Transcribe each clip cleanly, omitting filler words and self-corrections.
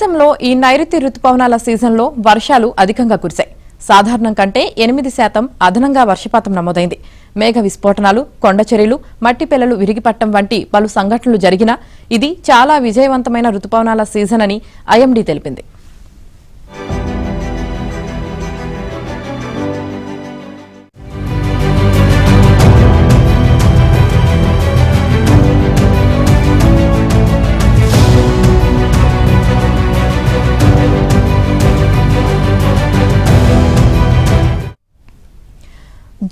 దేశంలో ఈ నైరుతి రుతుపవనాల సీజన్లో వర్షాలు అధికంగా కురిశాయి. సాధారణం కంటే 8% అదనంగా వర్షపాతం నమోదైంది. మేఘ విస్ఫోటనాలు, కొండచర్యలు, మట్టి పెళ్లలు విరిగిపట్టడం వంటి పలు సంఘటనలు జరిగినా ఇది చాలా విజయవంతమైన రుతుపవనాల సీజన్ అని ఐఎండీ తెలిపింది.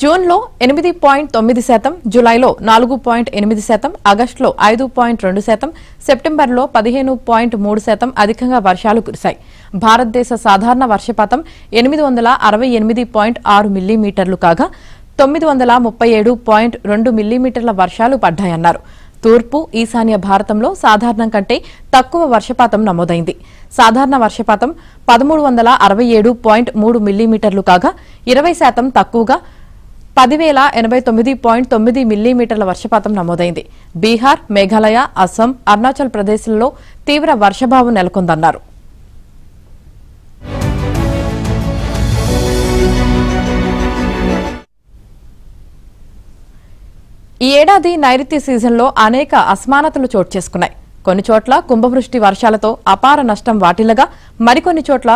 జూన్లో 8.9%, జూలైలో 4.8%, ఆగస్టులో 5.2%, సెప్టెంబర్లో 15.3% అధికంగా వర్షాలు కురిశాయి. భారతదేశ సాధారణ వర్షపాతం 868.6 మిల్లీమీటర్లు కాగా 937.2 మిల్లీమీటర్ల వర్షాలు పడ్డాయన్నారు. తూర్పు, ఈశాన్య భారతంలో సాధారణం కంటే తక్కువ వర్షపాతం నమోదైంది. సాధారణ వర్షపాతం 1367.3 మిల్లీమీటర్లు కాగా 20% తక్కువగా 10,089.9 మిల్లీమీటర్ల వర్షపాతం నమోదైంది. బీహార్, మేఘాలయ, అస్సాం, అరుణాచల్ ప్రదేశ్లలో తీవ్ర వర్షభావం నెలకొందన్నారు. ఈ ఏడాది నైరుతి సీజన్లో అనేక అసమానతలు చోటు చేసుకున్నాయి. కొన్ని చోట్ల కుంభవృష్టి వర్షాలతో అపార నష్టం వాటిల్లగా మరికొన్ని చోట్ల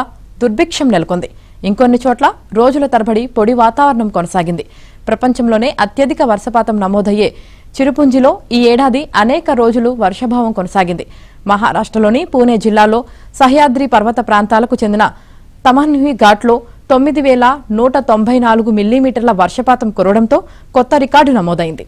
దుర్భిక్షం నెలకొంది. ఇంకొన్ని చోట్ల రోజుల తరబడి పొడి వాతావరణం కొనసాగింది. ప్రపంచంలోనే అత్యధిక వర్షపాతం నమోదయ్యే చిరుపుంజిలో ఈ ఏడాది అనేక రోజులు వర్షభావం కొనసాగింది. మహారాష్ట్రలోని పూణే జిల్లాలో సహ్యాద్రి పర్వత ప్రాంతాలకు చెందిన తమన్హి ఘాట్లో 9,194 మిల్లీమీటర్ల వర్షపాతం కురవడంతో కొత్త రికార్డు నమోదైంది.